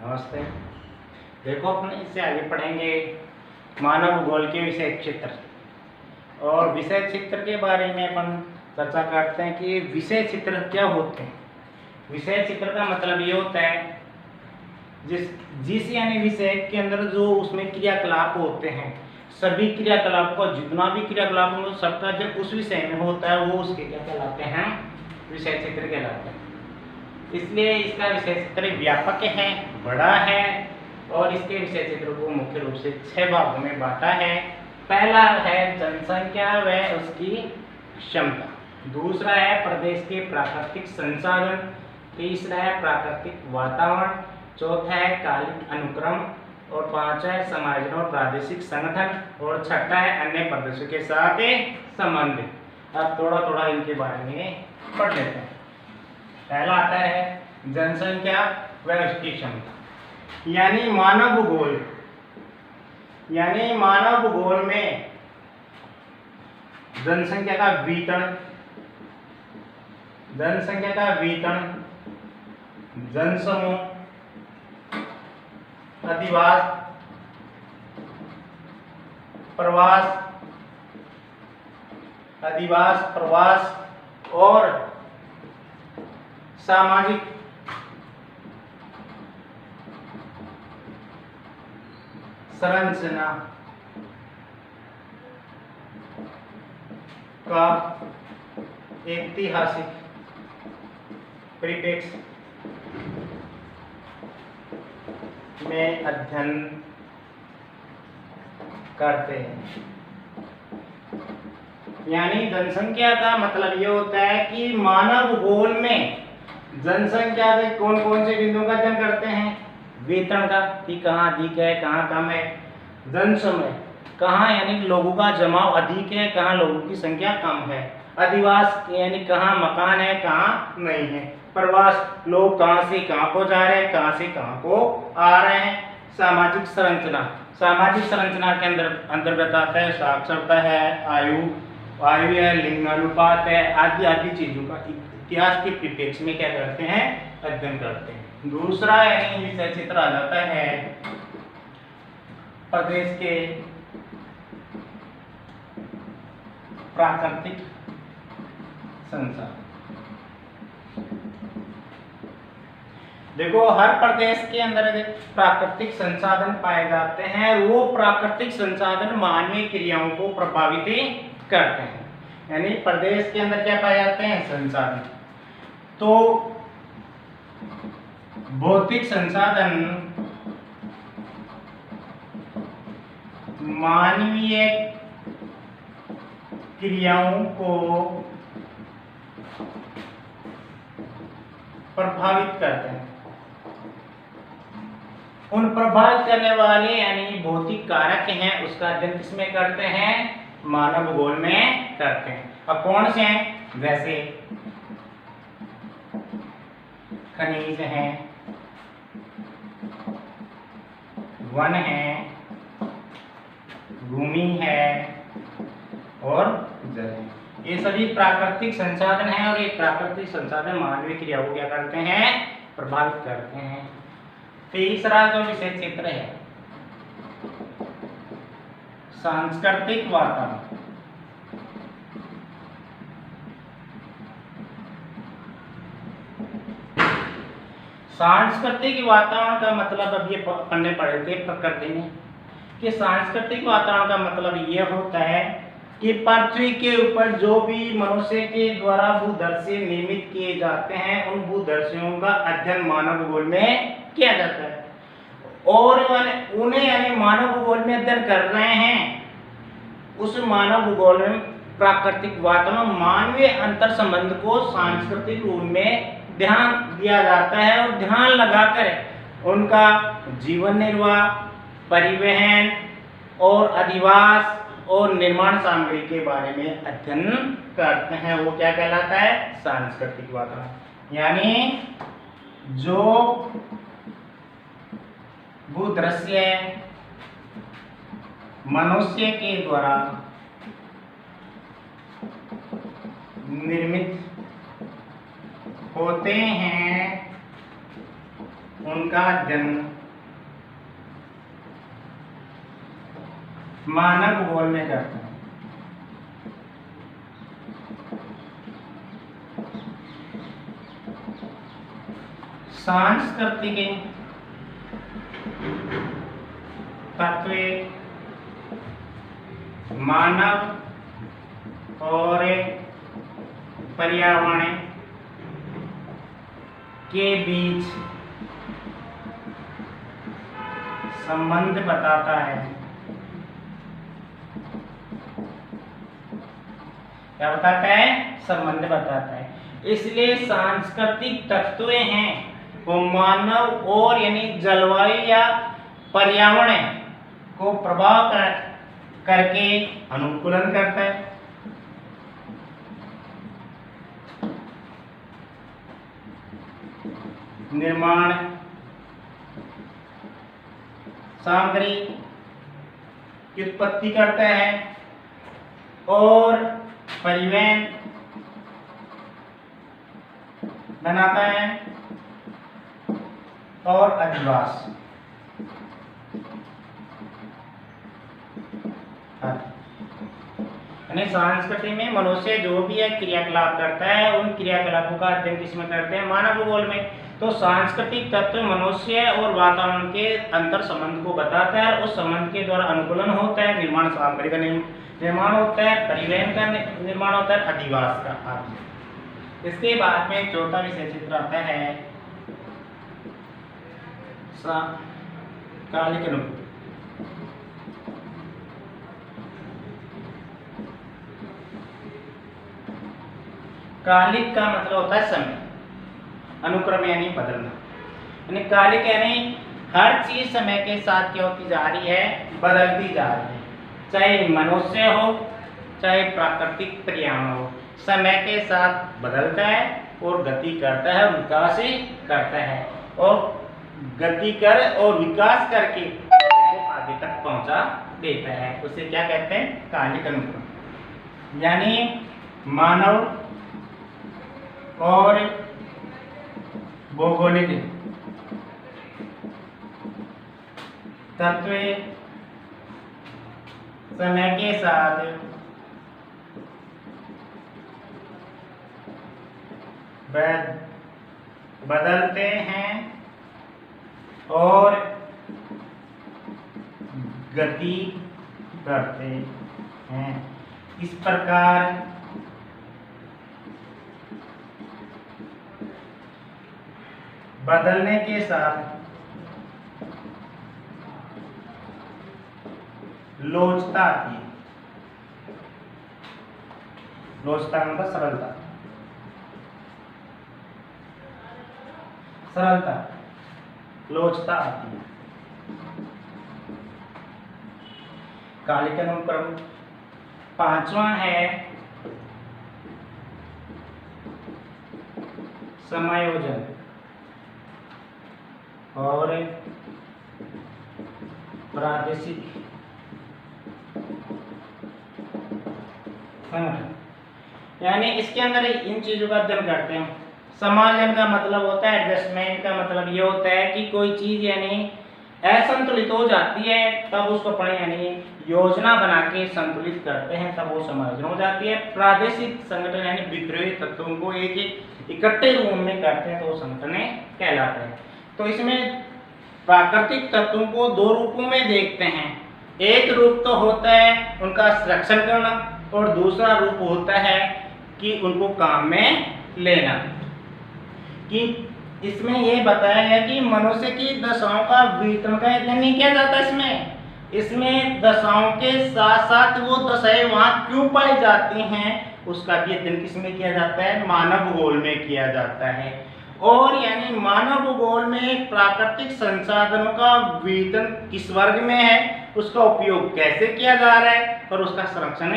नमस्ते। देखो अपन इससे आगे पढ़ेंगे मानव भूगोल के विषय क्षेत्र, और विषय क्षेत्र के बारे में अपन चर्चा करते हैं कि विषय क्षेत्र क्या होते हैं। विषय क्षेत्र का मतलब ये होता है जिस यानी विषय के अंदर जो उसमें क्रियाकलाप होते हैं, सभी क्रियाकलाप को जितना भी क्रियाकलाप हो सबका जब उस विषय में होता है वो उसके क्या कहलाते हैं, विषय क्षेत्र कहलाते हैं। इसलिए इसका विषय क्षेत्र व्यापक है, बड़ा है, और इसके विषय क्षेत्र को मुख्य रूप से 6 भागों में बांटा है। पहला है जनसंख्या व उसकी क्षमता, दूसरा है प्रदेश के प्राकृतिक संसाधन, तीसरा है प्राकृतिक वातावरण, चौथा है कालिक अनुक्रम, और पांचवा है समाज और प्रादेशिक संगठन, और छठा है अन्य प्रदेशों के साथ संबंध। अब थोड़ा थोड़ा इनके बारे में पढ़ लेते हैं। पहला आता है जनसंख्या व उसकी क्षमता, यानी मानव भूगोल। यानी मानव भूगोल में जनसंख्या का वितरण, जनसमूह, अधिवास, प्रवास और सामाजिक संरचना का ऐतिहासिक परिप्रेक्ष्य में अध्ययन करते हैं। यानी जनसंख्या का मतलब ये होता है कि मानव भूगोल में जनसंख्या के कौन कौन से बिंदुओं का अध्ययन करते हैं। वेतन का कि कहाँ अधिक है कहाँ कम है, जनसमूह कहाँ यानी लोगों का जमाव अधिक है कहाँ लोगों की संख्या कम है, अधिवास यानी कहाँ मकान है कहाँ नहीं है, प्रवास लोग कहाँ से कहाँ को जा रहे हैं कहाँ से कहाँ को आ रहे हैं, सामाजिक संरचना के अंतर्गत आता है साक्षरता है, आयु है, लिंगानुपात है, आदि आदि चीजों का इतिहास के परिप्रेक्ष्य में क्या करते हैं, अध्ययन करते हैं। दूसरा यानी विषय क्षेत्र आ जाता है प्रदेश के प्राकृतिक संसाधन। देखो हर प्रदेश के अंदर प्राकृतिक संसाधन पाए जाते हैं, वो प्राकृतिक संसाधन मानवीय क्रियाओं को प्रभावित करते हैं। यानी प्रदेश के अंदर क्या पाए जाते हैं, संसाधन। तो भौतिक संसाधन मानवीय क्रियाओं को प्रभावित करते हैं। उन प्रभावित करने वाले यानी भौतिक कारक हैं उसका अध्ययन किसमें करते हैं, मानव भूगोल में करते हैं। अब कौन से हैं, जैसे खनिज हैं, वन है, भूमि है और जल है। ये सभी प्राकृतिक संसाधन हैं, और ये प्राकृतिक संसाधन मानवीय क्रिया को क्या करते हैं, प्रभावित करते हैं। तीसरा जो विषय क्षेत्र है सांस्कृतिक वातावरण। सांस्कृतिक वातावरण का मतलब अब ये पढ़ने पड़े थे प्रकृति में कि सांस्कृतिक वातावरण का मतलब ये होता है कि पृथ्वी के ऊपर जो भी मनुष्य के द्वारा भूदृश्य निर्मित किए जाते हैं उन भूदृश्यों का अध्ययन मानव भूगोल में किया जाता है, और उन्हें यानी मानव भूगोल में अध्ययन कर रहे हैं। उस मानव भूगोल में प्राकृतिक वातावरण मानवीय अंतर संबंध को सांस्कृतिक रूप में ध्यान दिया जाता है, और ध्यान लगाकर उनका जीवन निर्वाह, परिवहन और अधिवास और निर्माण सामग्री के बारे में अध्ययन करते हैं। वो क्या कहलाता है, सांस्कृतिक वातावरण। यानी जो भूदृश्य मनुष्य के द्वारा निर्मित होते हैं उनका अध्ययन मानव भूगोल में करते हैं। सांस्कृतिक तत्व मानव और पर्यावरण के बीच संबंध बताता है। क्या बताता है? संबंध बताता है। इसलिए सांस्कृतिक तत्व हैं वो मानव और यानी जलवायु या पर्यावरण को प्रभाव करके अनुकूलन करता है। निर्माण सामग्री की उत्पत्ति करता है और परिवहन बनाता है और अधिवास यानी संस्कृति में मनुष्य जो भी है क्रियाकलाप करता है, उन क्रियाकलापों का अध्ययन किसमें करते हैं? मानव भूगोल में। तो सांस्कृतिक तत्व मनुष्य और वातावरण के अंतर संबंध को बताता है। उस संबंध के द्वारा अनुकूलन होता है, निर्माण सामग्री का निर्माण होता है, परिवहन का निर्माण होता है, अधिवास का आदि। इसके बाद में चौथा विषय चित्र आता है कालिक अनुभूति। कालिक का मतलब होता है समय, अनुक्रम यानी बदलना। यानी कालिक यानी हर चीज समय के साथ क्या होती जा रही है? बदलती जा रही है। चाहे मनुष्य हो, चाहे प्राकृतिक पर्यावरण हो, समय के साथ बदलता है और गति करता है, विकास करता है और गति कर और विकास करके आगे तक पहुंचा देता है। उसे क्या कहते हैं? कालिक अनुक्रम। यानी मानव और भौगोलिक तत्व समय के साथ बदलते हैं और गति करते हैं। इस प्रकार बदलने के साथ लोचता आती है। लोचता मतलब सरलता, सरलता लोचता आती है। कालिक अनुक्रम। पांचवा है समायोजन और प्रादेशिक संगठन। यानी इसके अंदर इन चीजों का अध्ययन करते हैं। समायोजन का मतलब होता है एडजस्टमेंट का मतलब ये होता है कि कोई चीज यानी असंतुलित हो जाती है तब उसको अपने यानी योजना बना के संतुलित करते हैं, तब वो समायोजन हो जाती है। प्रादेशिक संगठन यानी बिखरे हुए तत्वों को एक इकट्ठे रूप में करते हैं तो वो संगठन कहलाते हैं। तो इसमें प्राकृतिक तत्वों को दो रूपों में देखते हैं। एक रूप तो होता है उनका संरक्षण करना और दूसरा रूप होता है कि उनको काम में लेना। कि इसमें यह बताया है कि मनुष्य की दशाओं का वितरण का अध्ययन नहीं किया जाता। इसमें दशाओं के साथ साथ वो दशाएं वहाँ क्यों पाई जाती हैं उसका भी अध्ययन किसमें किया जाता है? मानव भूगोल में किया जाता है। और यानी मानव भूगोल में प्राकृतिक संसाधनों का वितरण किस वर्ग में है, उसका उपयोग कैसे किया जा रहा है और उसका संरक्षण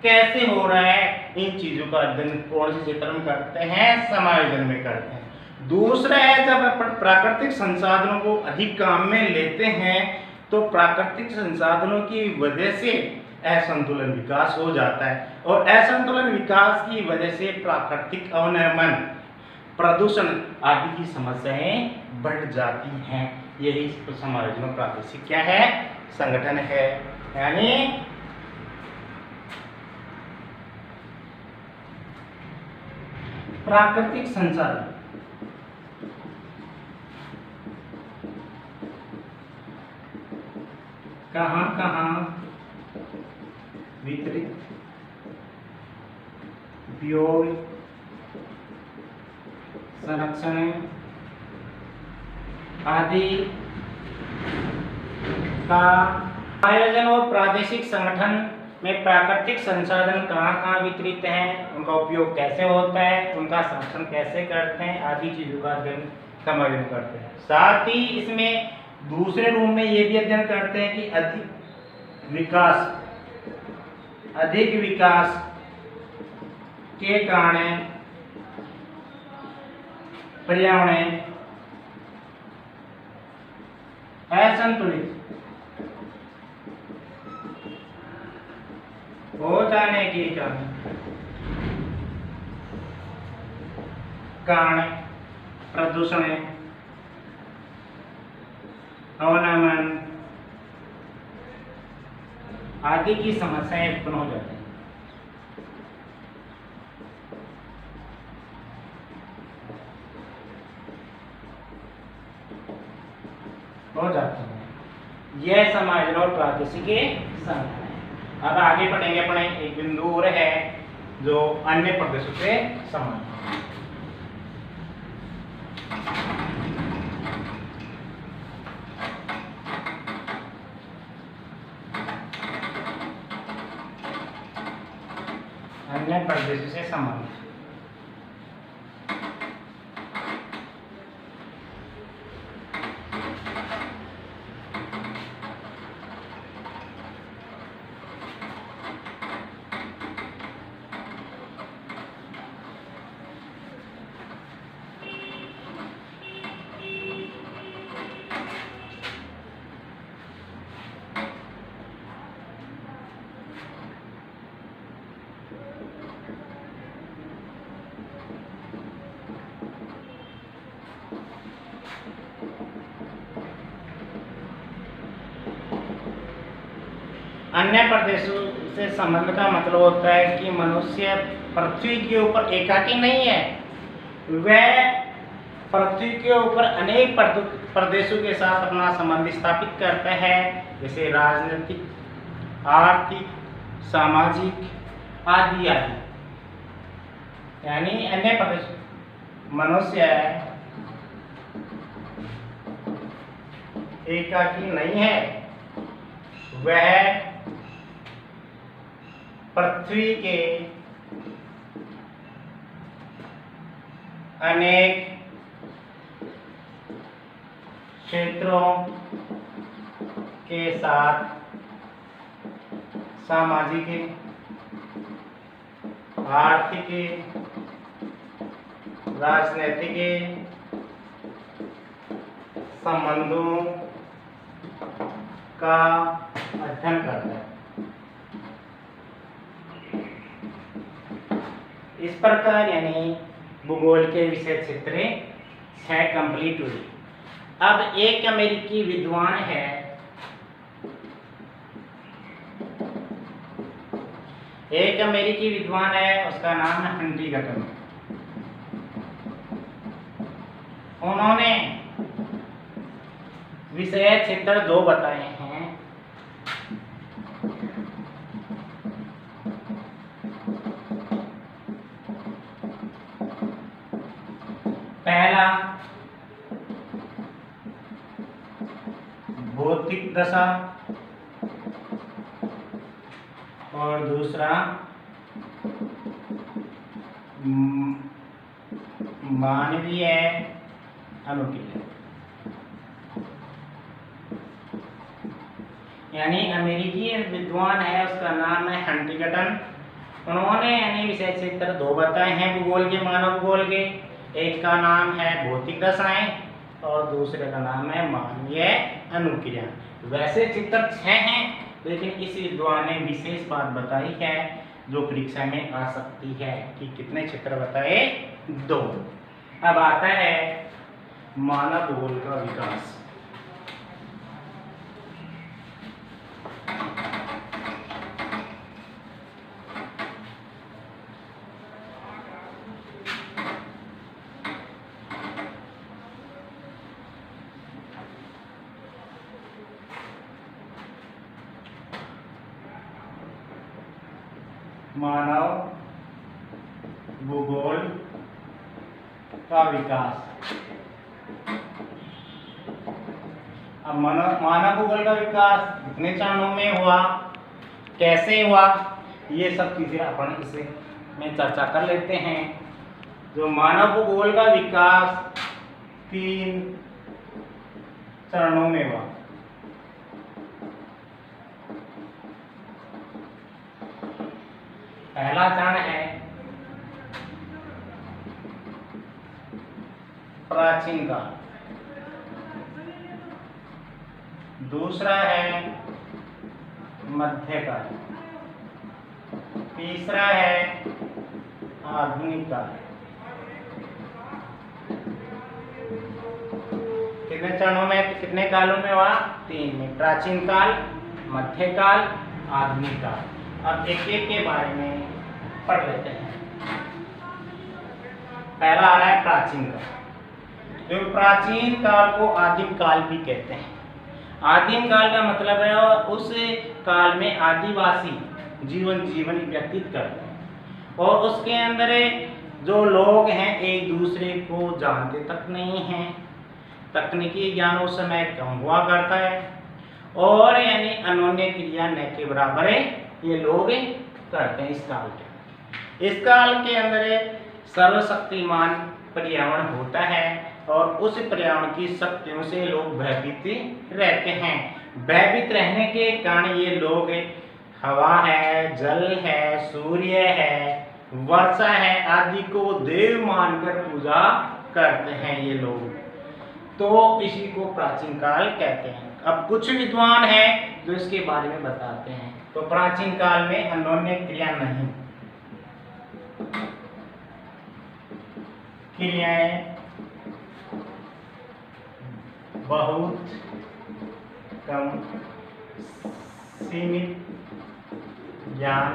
कैसे हो रहा है, इन चीजों का अध्ययन कौन से क्षेत्र में करते हैं? समायोजन में करते हैं। दूसरा है जब अपन प्राकृतिक संसाधनों को अधिक काम में लेते हैं तो प्राकृतिक संसाधनों की वजह से असंतुलन विकास हो जाता है और असंतुलन विकास की वजह से प्राकृतिक अवनमन प्रदूषण आदि की समस्याएं बढ़ जाती हैं। यही समायोजन और प्रादेशिक क्या है, संगठन है। यानी प्राकृतिक संसाधन कहाँ कहाँ वितरित, उपयोग, संरक्षण आदि का आयोजन और प्रादेशिक संगठन में प्राकृतिक संसाधन कहाँ कहाँ वितरित हैं, उनका उपयोग कैसे होता है, उनका संरक्षण कैसे करते हैं, आदि चीजों का अध्ययन समायोजन करते हैं। साथ ही इसमें दूसरे रूप में ये भी अध्ययन करते हैं कि अधिक विकास के कारण पर्यावरण असंतुलित हो जाने के कारण प्रदूषण, अवनमन आदि की समस्याएं उत्पन्न हो जाती हैं। यह समायोजन और प्रादेशिक संगठन है। अब आगे बढ़ेंगे, अपने एक बिंदु और है जो अन्य प्रदेशों से संबंधित। अन्य प्रदेशों से संबंधित अन्य प्रदेशों से संबंध का मतलब होता है कि मनुष्य पृथ्वी के ऊपर एकाकी नहीं है, वह पृथ्वी के ऊपर अनेक प्रदेशों के साथ अपना संबंध स्थापित करता है, जैसे राजनीतिक, आर्थिक, सामाजिक आदि आदि। यानी अन्य प्रदेश मनुष्य एकाकी नहीं है, वह पृथ्वी के अनेक क्षेत्रों के साथ सामाजिक, आर्थिक, राजनीतिक संबंधों का अध्ययन करता है। इस प्रकार यानी भूगोल के विषय क्षेत्र 6 कंप्लीट हुई। अब एक अमेरिकी विद्वान है, उसका नाम है हंटिंगटन। उन्होंने विषय क्षेत्र 2 बताए हैं। पहला भौतिक दशा और दूसरा मानवीय अनुकीर्णन। यानी अमेरिकी विद्वान है, उसका नाम है हंटिंगटन। उन्होंने यानी विषय क्षेत्र 2 बताए हैं भूगोल के, मानव भूगोल के। एक का नाम है भौतिक दशाएं और दूसरे का नाम है मानवीय अनुक्रिया। वैसे चित्र 6 हैं, लेकिन इस विद्वान ने विशेष बात बताई है जो परीक्षा में आ सकती है कि कितने चित्र बताए, 2। अब आता है मानव भूगोल का विकास। मानव भूगोल का विकास। अब मानव भूगोल का विकास कितने चरणों में हुआ, कैसे हुआ, ये सब चीजें अपन इसे में चर्चा कर लेते हैं। जो मानव भूगोल का विकास 3 चरणों में हुआ। पहला चरण है प्राचीन काल, दूसरा है मध्यकाल, तीसरा है आधुनिक काल। कितने चरणों में, कितने कालों में हुआ? 3 में, प्राचीन काल, मध्यकाल, आधुनिक काल। अब एक एक के बारे में पढ़ लेते हैं। पहला आ रहा है प्राचीन काल। जो प्राचीन काल को आदिम काल भी कहते हैं। आदिम काल का मतलब है उस काल में आदिवासी जीवन व्यतीत करते हैं और उसके अंदर जो लोग हैं एक दूसरे को जानते तक नहीं हैं। तकनीकी ज्ञान उस समय कम हुआ करता है और यानी अनोन्य क्रिया न के बराबर ये लोग करते हैं। इस काल के अंदर सर्वशक्तिमान पर्यावरण होता है और उस पर्यावरण की शक्तियों से लोग भयभीत रहते हैं। भयभीत रहने के कारण ये लोग हवा है, जल है, सूर्य है, वर्षा है आदि को देव मानकर पूजा करते हैं ये लोग। तो इसी को प्राचीन काल कहते हैं। अब कुछ विद्वान हैं जो इसके बारे में बताते हैं। तो प्राचीन काल में अनोन्य क्रिया नहीं, क्रियाएं बहुत कम, सीमित ज्ञान,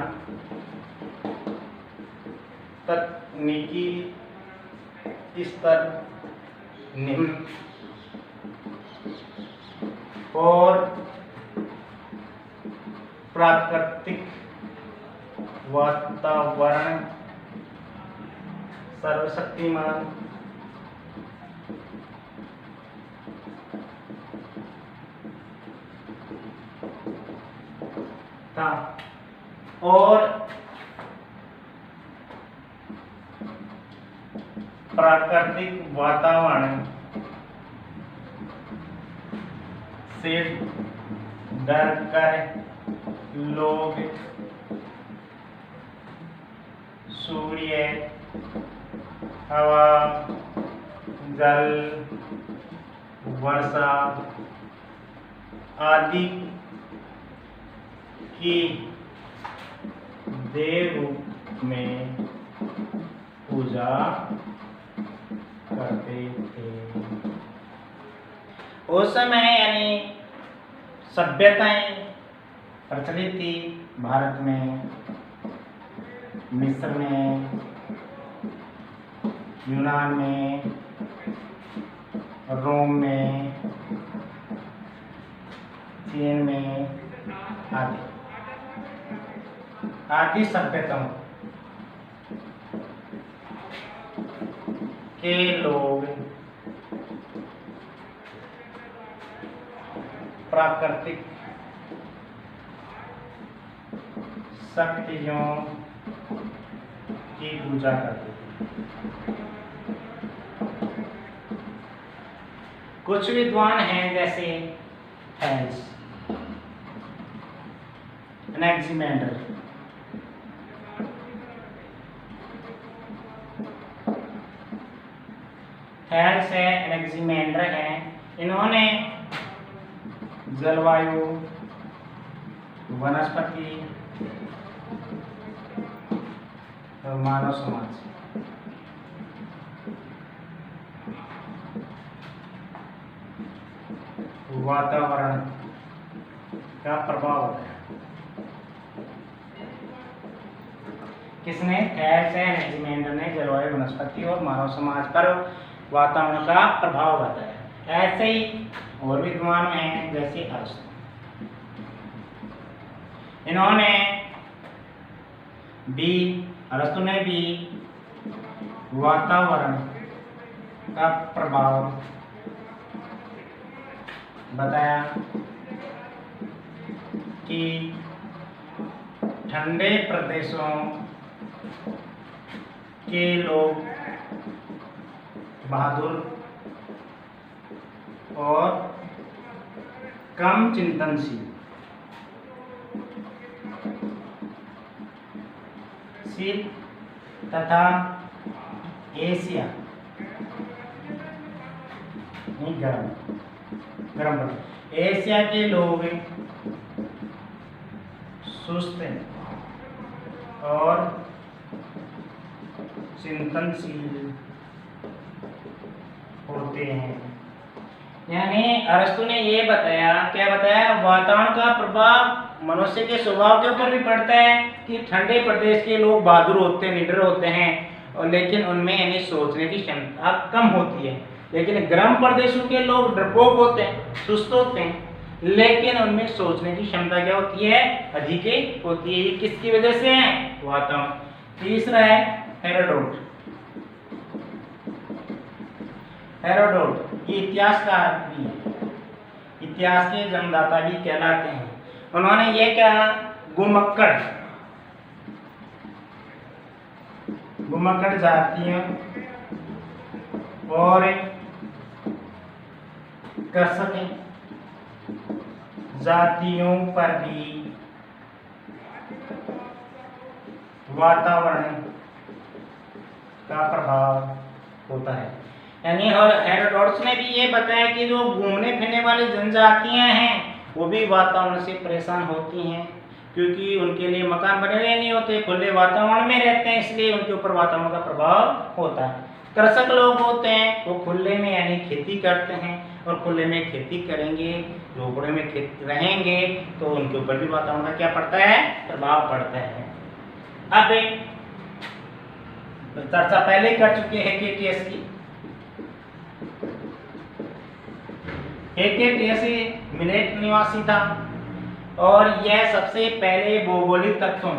तकनीकी स्तर निम्न और प्राकृतिक वातावरण सर्वशक्तिमान था और प्राकृतिक वातावरण से डर कर लोग सूर्य, हवा, जल, वर्षा आदि की देव रूप में पूजा करते थे। उस समय यानी सभ्यताएं प्रचलित थी भारत में, मिस्र में, यूनान में, रोम में, चीन में आदि सभ्यताओं के लोग प्राकृतिक शक्तियों की पूजा करते थे। कुछ विद्वान हैं जैसे थैल्स, एनेक्सिमेंडर, थैल्स है, एनेक्सिमेंडर है। इन्होंने जलवायु, वनस्पति और मानव समाज वातावरण का प्रभाव होता है। किसने? थैलेस एंड एनाक्सिमेंडर ने जलवायु, वनस्पति और मानव समाज पर वातावरण का प्रभाव बताया। ऐसे ही और भी विद्वान हैं जैसे अरस्तु। इन्होंने भी, अरस्तु ने भी वातावरण का प्रभाव बताया कि ठंडे प्रदेशों के लोग बहादुर और कम चिंतनशील तथा एशिया नहीं गरम एशिया के लोग सुस्त और चिंतनशील होते हैं। यानी अरस्तु ने ये बताया, क्या बताया? वातावरण का प्रभाव मनुष्य के स्वभाव के ऊपर भी पड़ता है कि ठंडे प्रदेश के लोग बहादुर होते हैं, निडर होते हैं, और लेकिन उनमें यानी सोचने की क्षमता कम होती है। लेकिन गर्म प्रदेशों के लोग डरपोक होते हैं, सुस्त होते हैं, लेकिन उनमें सोचने की क्षमता क्या होती है? अधिक होती है। ये किसकी वजह से है? वातावरण। तीसरा है हेरोडोट। हेरोडोट ये इतिहासकार भी है, इतिहास के जन्मदाता भी कहलाते हैं। उन्होंने ये कहा, घुमक्कड़ जातियों और कृषक जातियों पर भी वातावरण का प्रभाव होता है। यानी हेरोडोटस ने भी ये बताया कि जो घूमने फिरने वाली जनजातियां हैं वो भी वातावरण से परेशान होती हैं, क्योंकि उनके लिए मकान बने हुए नहीं होते, खुले वातावरण में रहते हैं, इसलिए उनके ऊपर वातावरण का प्रभाव होता है। कृषक लोग होते हैं वो खुले में यानी खेती करते हैं, और खुले में खेती करेंगे, झोपड़े में रहेंगे, तो उनके ऊपर भी वातावरण का क्या पड़ता है? प्रभाव पड़ता है। अब चर्चा पहले कर चुके हैं हेक्टेटियस की। हेक्टेटियस मिलेट निवासी था, और यह सबसे पहले भौगोलिक तत्वों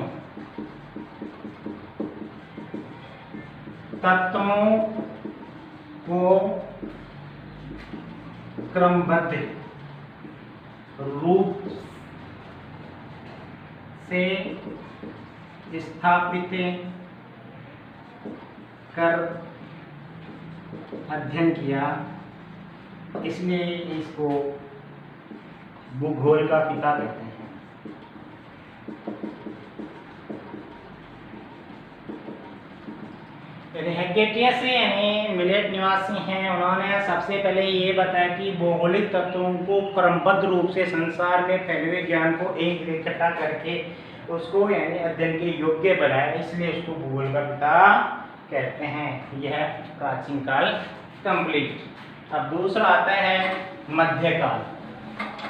को क्रमबद्ध रूप से स्थापित कर अध्ययन किया, इसलिए इसको भूगोल का पिता कहते हैं। हेक्टेटियस यानी मिलेट निवासी हैं, उन्होंने सबसे पहले ये बताया कि भौगोलिक तत्वों को क्रमबद्ध रूप से संसार में फैले हुए ज्ञान को एक इकट्ठा करके उसको यानी अध्ययन के योग्य बनाया, इसलिए उसको भूगोल का पिता कहते हैं। यह प्राचीन काल कंप्लीट। अब दूसरा आता है मध्यकाल।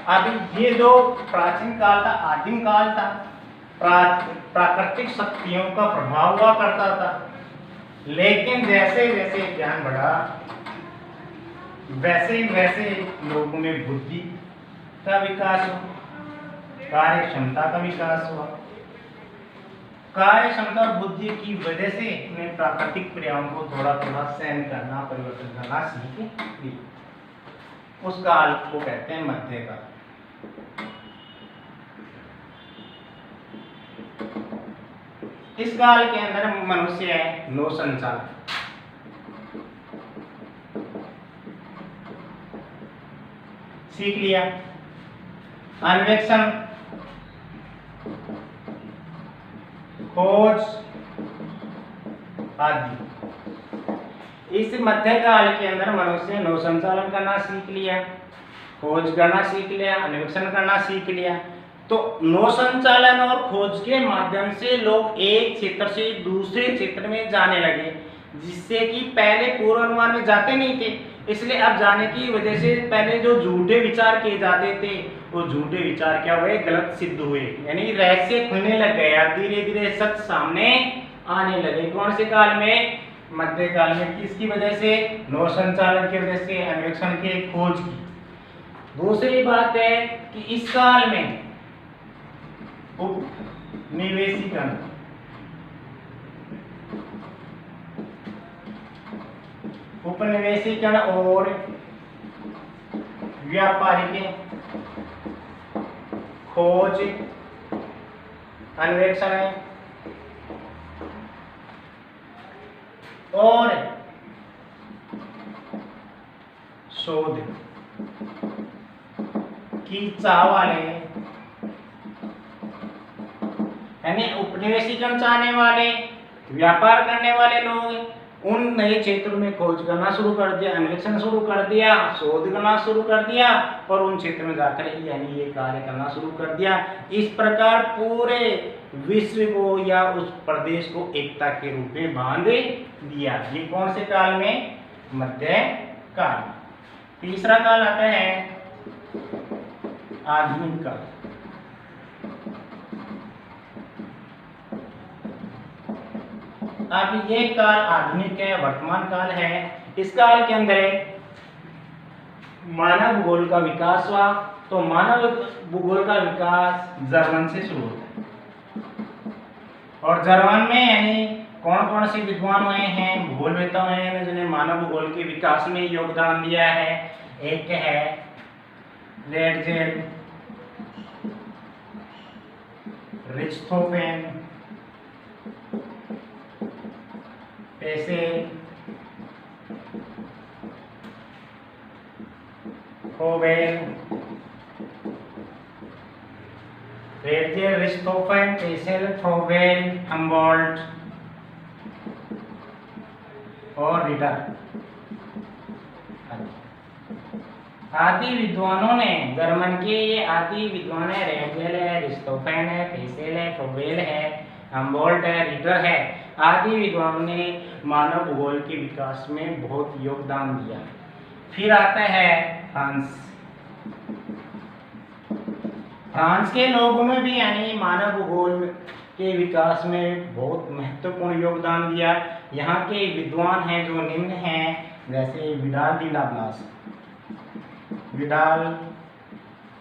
अब ये जो प्राचीन काल था, आदिम काल था, प्राकृतिक शक्तियों का प्रभाव हुआ करता था, लेकिन जैसे जैसे ज्ञान बढ़ा वैसे वैसे लोगों में बुद्धि का विकास हुआ, कार्य क्षमता का विकास हुआ। कार्य क्षमता और बुद्धि की वजह से उन्हें प्राकृतिक क्रियाओं को थोड़ा थोड़ा सहन करना, परिवर्तन करना सीख ली। उस काल को कहते हैं मध्यकाल। इस काल के अंदर मनुष्य है नौ संचालन, सीख लिया, अन्वेषण, खोज आदि। इस मध्यकाल के अंदर मनुष्य नौ संचालन करना सीख लिया, खोज करना सीख लिया, अन्वेषण करना सीख लिया। तो नौ संचालन और खोज के माध्यम से लोग एक क्षेत्र से दूसरे क्षेत्र में जाने लगे, जिससे कि पहले पूर्वानुमान में जाते नहीं थे, इसलिए अब जाने की वजह से पहले जो झूठे विचार किए जाते थे वो झूठे विचार क्या हुए, गलत सिद्ध हुए, यानी रहस्य खुलने लग गए। अब धीरे धीरे सच सामने आने लगे। कौन से काल में? मध्यकाल में। किसकी वजह से? नौ संचालन की वजह से, अन्वेषण के खोज की। दूसरी बात है कि इस काल में उपनिवेशीकरण, उपनिवेशीकरण और व्यापारिक खोज, अन्वेषण और शोध की चाह वाले, यानी उपनिवेशीकरण चाहने वाले, व्यापार करने वाले लोग उन नए क्षेत्रों में खोज करना शुरू कर दिया, अन्वेषण शुरू कर दिया, शोध करना शुरू कर दिया और उन क्षेत्रों में जाकर यानी ये कार्य करना शुरू कर दिया। इस प्रकार पूरे विश्व को या उस प्रदेश को एकता के रूप में बांध दिया। ये कौन से काल में? मध्य काल। तीसरा काल आता है आधुनिक काल। अब ये काल आधुनिक है, वर्तमान काल है। इस काल के अंदर मानव भूगोल का विकास हुआ। तो मानव भूगोल का विकास जर्मन से शुरू होता है और जर्मन में यानी कौन कौन से विद्वान हुए हैं, भूगोलवेत्ता हुए हैं जिन्होंने मानव भूगोल के विकास में योगदान दिया है। एक है Ratzel, Richthofen, Peschel, Froebel, Ratzel, Richthofen, Peschel, Froebel, Humboldt और रीडर आदि विद्वानों ने, जर्मन के ये आदि विद्वान है, रेडजेल है, रिच्टहोफेन है, पेसेल है, फ्रोबेल है, हम्बोल्ट है, रीडर है, आदि विद्वानों ने मानव भूगोल के विकास में बहुत योगदान दिया। फिर आता है फ्रांस। फ्रांस के लोगों में भी यानी मानव भूगोल के विकास में बहुत महत्वपूर्ण योगदान दिया। यहाँ के विद्वान हैं जो निम्न हैं, जैसे Vidal de Laplace, Vidal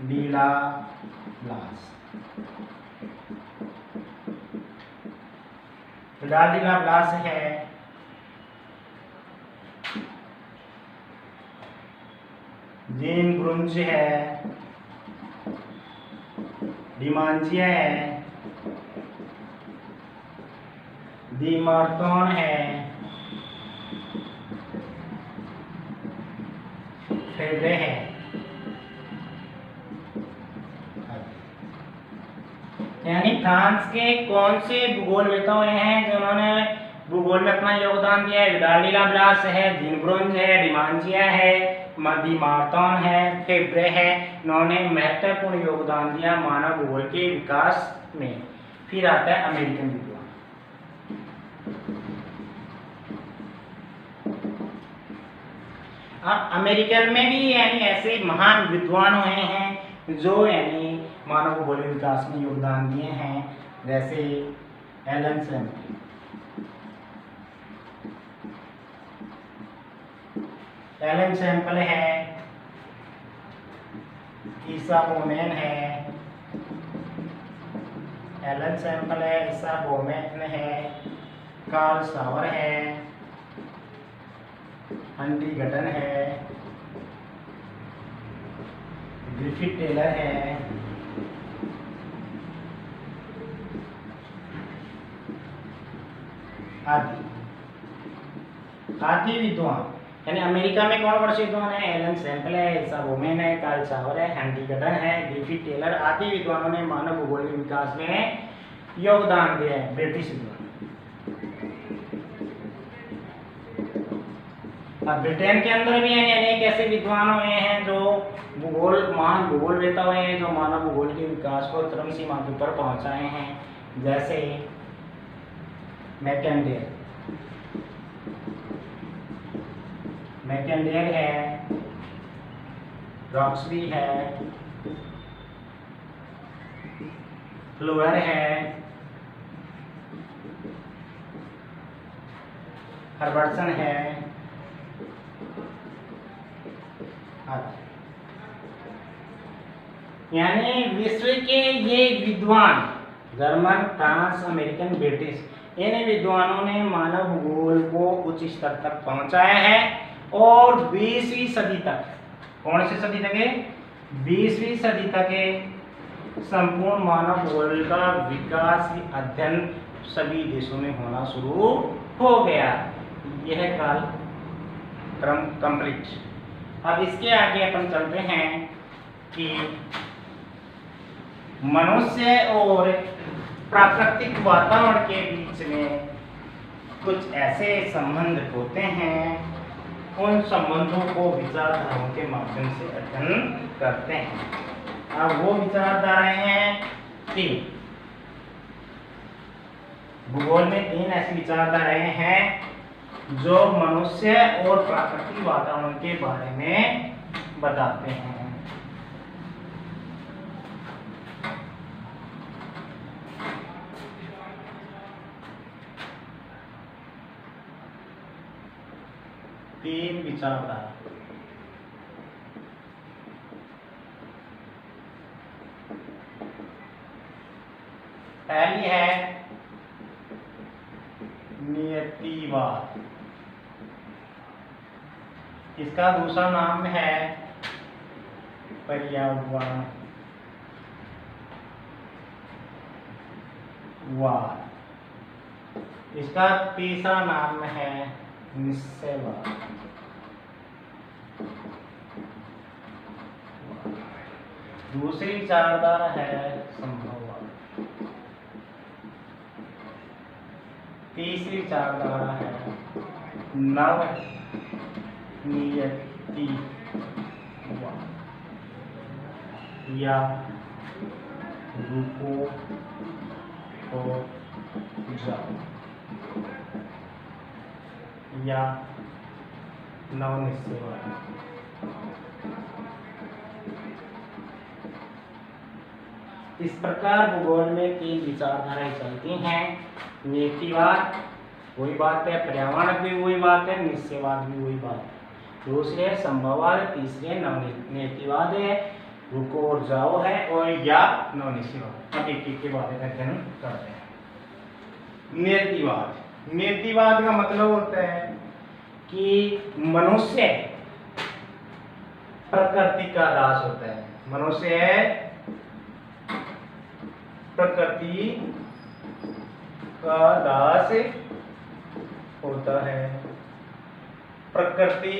de Laplace, Vidal de Laplace है, जीन ब्रुंज है, डिमांजिया है, दी मार्टोन है, फेब्रे है। यानी फ्रांस के कौन से भूगोलवेत्ता हुए हैं जिन्होंने भूगोल में अपना योगदान दिया है? विडाल डी लाप्लास है, जीन ब्रुंज है, डिमांजिया है, दी मार्टोन है, फेब्रे है। इन्होंने महत्वपूर्ण योगदान दिया मानव भूगोल के विकास में। फिर आता है अमेरिकन विद्वान। अमेरिकन में भी यानी ऐसे महान विद्वान हुए हैं जो यानी मानव भूगोल के विकास में योगदान दिए हैं, जैसे एलन सैम्पल, एलन सैम्पल है, ईसा बोमेन है, एलन सैम्पल है, ईसा बोमेन है, कार्ल सावर है, हंटिंगटन है, ग्रिफिथ टेलर है, आदि विद्वान। यानी अमेरिका में कौन कौन से विद्वान है? एलन सैम्पल है, ईसा बोमेन है, कार्ल सावर है, हंटिंगटन है, ग्रिफिथ टेलर आदि विद्वानों ने मानव भूगोल के विकास में योगदान दिया है। ब्रिटिश विद्वान। अब ब्रिटेन के अंदर भी अनेक ऐसे विद्वान हुए हैं जो महान भूगोलवेत्ता हुए हैं जो मानव भूगोल के विकास को चरम सीमा पर पहुंचाए हैं, जैसे मैकेंडेल, मैकेंडेर है, रॉक्सबी है, फ्लोअर है, हर्बर्टसन है आदि। यानी विश्व के ये विद्वान जर्मन, फ्रांस, अमेरिकन, ब्रिटिश, इन विद्वानों ने मानव भूगोल को उच्च स्तर तक पहुंचाया है और 20वीं सदी तक, कौन सी सदी तक है? 20वीं सदी तक है संपूर्ण मानव भूगोल का विकास अध्ययन सभी देशों में होना शुरू हो गया। यह काल क्रम कंप्लीट। अब इसके आगे अपन चलते हैं कि मनुष्य और प्राकृतिक वातावरण के बीच में कुछ ऐसे संबंध होते हैं, उन संबंधों को विचारधाराओं के माध्यम से अध्ययन करते हैं। अब वो विचारधाराएं हैं तीन। भूगोल में तीन ऐसी विचारधाराएं हैं जो मनुष्य और प्राकृतिक वातावरण के बारे में बताते हैं। तीन विचारधारा। पहली है नियतिवाद, इसका दूसरा नाम है पर्यावरणवाद, इसका तीसरा नाम है निश्चयवाद। दूसरी विचारधारा है संभववाद। तीसरी विचारधारा है नव नियतिवाद या रुको और जाओ या नवनिश्चयवाद। इस प्रकार भूगोल में तीन विचारधाराएं चलती हैं। नियतिवाद वही बात है, पर्यावरण भी वही बात है, निश्चयवाद भी वही बात है। दूसरे है संभववाद, तीसरे नवनियतिवाद है, रुको और जाओ है, और या नवनिश्चयवाद। अब एक एक के बारे में अध्ययन करते हैं। नियतिवाद, नियतिवाद का मतलब होता है कि मनुष्य प्रकृति का दास होता है। मनुष्य प्रकृति का दास होता है। प्रकृति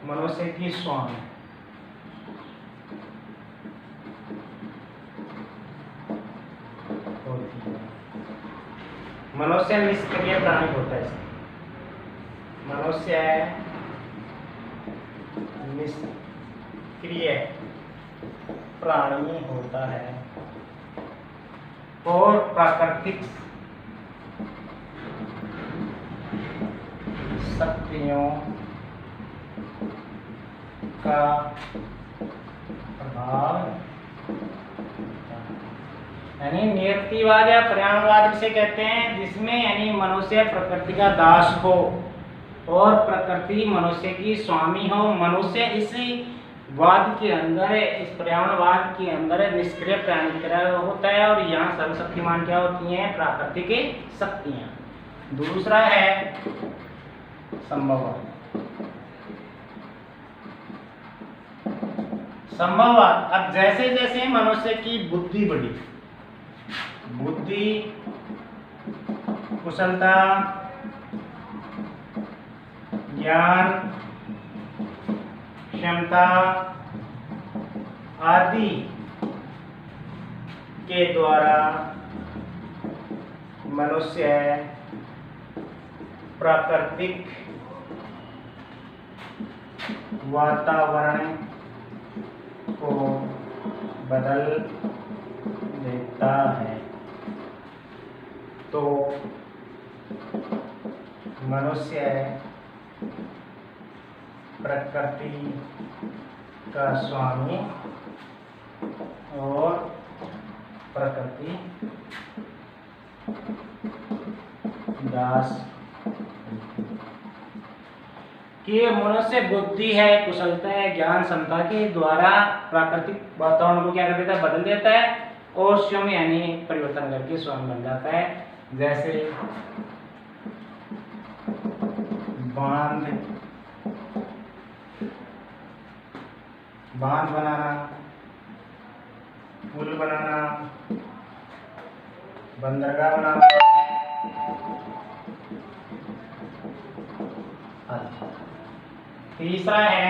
मनुष्य की स्वामी। होती है। मनुष्य निष्क्रिय प्राणी होता है। मनुष्य निष्क्रिय प्राणी होता है और प्राकृतिक शक्तियों का प्रभाव, यानी नियतिवाद या पर्यावरणवाद किसे कहते हैं? जिसमें यानी मनुष्य प्रकृति का दास हो और प्रकृति मनुष्य की स्वामी हो। मनुष्य इस वाद के अंदर, इस पर्यावरणवाद के अंदर निष्क्रिय प्राणी की तरह होता है और यहाँ सर्वशक्तिमान क्या होती हैं? प्राकृतिक शक्तियाँ। दूसरा है संभववाद। संभववाद, अब जैसे जैसे मनुष्य की बुद्धि बढ़ी, बुद्धि, कुशलता, ज्ञान, क्षमता आदि के द्वारा मनुष्य प्राकृतिक वातावरण को बदल देता है, तो मनुष्य प्रकृति का स्वामी और प्रकृति दास कि मनुष्य बुद्धि है, कुशलता है, ज्ञान क्षमता के द्वारा प्राकृतिक वातावरण को क्या कर देता है, बदल देता है और स्वयं यानी परिवर्तन करके स्वयं बन जाता है। जैसे बांध बनाना, पुल बनाना, बंदरगाह बनाना आदि। तीसरा है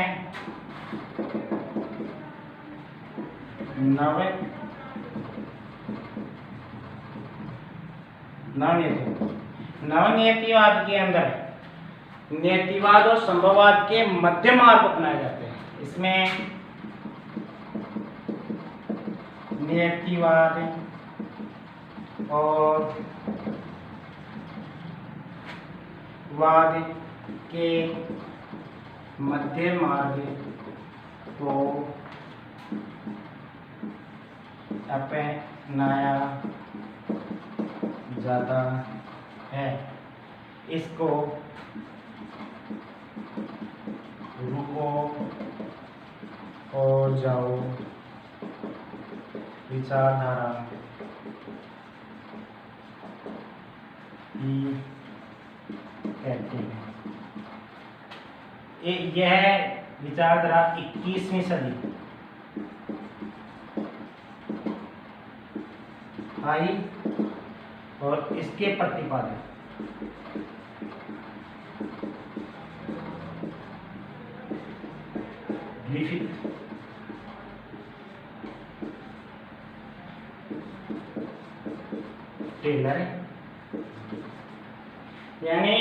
नवनीतिवाद के अंदर नीतिवाद और संभववाद के मध्य मार्ग अपनाए जाते हैं। इसमें नीतिवाद और वाद के मध्य मार्ग को अपनाया जाता है। इसको रुको और जाओ विचारधारा ही कहते हैं। यह विचारधारा 21वीं सदी आई और इसके प्रतिपादक ग्रिफिथ टेलर यानी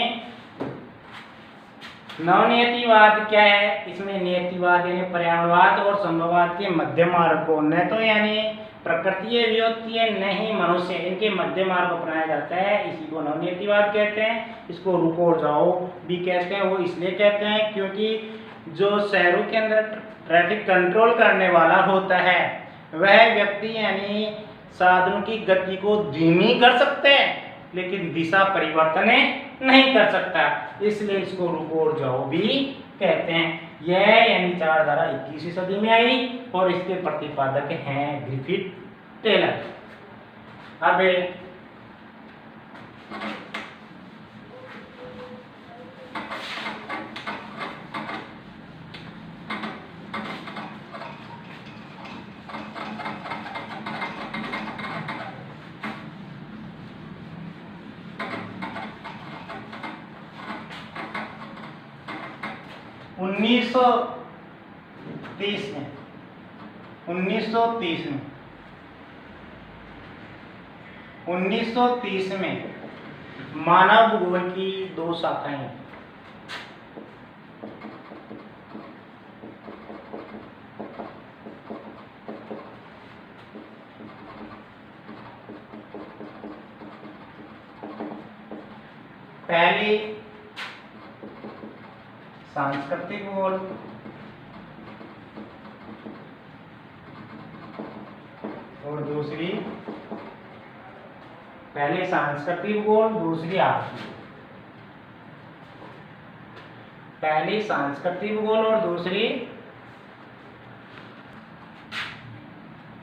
नवनीतिवाद क्या है, इसमें नियतिवाद यानी पर्यावरणवाद और संभववाद के मध्य मार्ग को न तो यानी प्रकृतीय वियोत्तीय नहीं मनुष्य, इनके मध्य मार्ग अपनाया जाता है। इसी को नवनीतिवाद कहते हैं। इसको रुको और जाओ भी कहते हैं। वो इसलिए कहते हैं क्योंकि जो शहरों के अंदर ट्रैफिक कंट्रोल करने वाला होता है वह व्यक्ति यानी साधनों की गति को धीमी कर सकते हैं लेकिन दिशा परिवर्तन नहीं कर सकता, इसलिए इसको रुको और जाओ भी कहते हैं। यह यानी विचारधारा 21वीं सदी में आई और इसके प्रतिपादक हैं ग्रिफिथ टेलर। अब 1930 में मानव भूगोल की दो शाखाएं हैं। पहली सांस्कृतिक भूगोल और दूसरी पहले सांस्कृतिक भूगोल दूसरी आर्थिक। पहली सांस्कृतिक भूगोल और दूसरी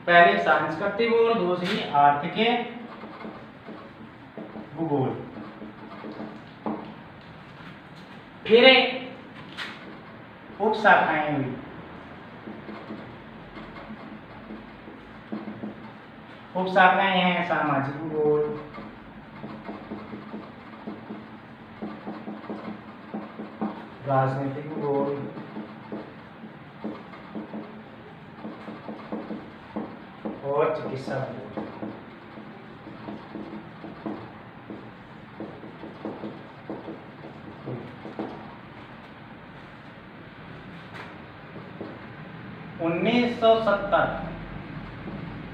पहले सांस्कृतिक भूगोल दूसरी आर्थिक भूगोल। फिर उप शाखाएं हुई। उप शाखाएं हैं सामाजिक भूगोल, राजनीतिक भूगोल, और चिकित्सा भूगोल। उन्नीस सौ 70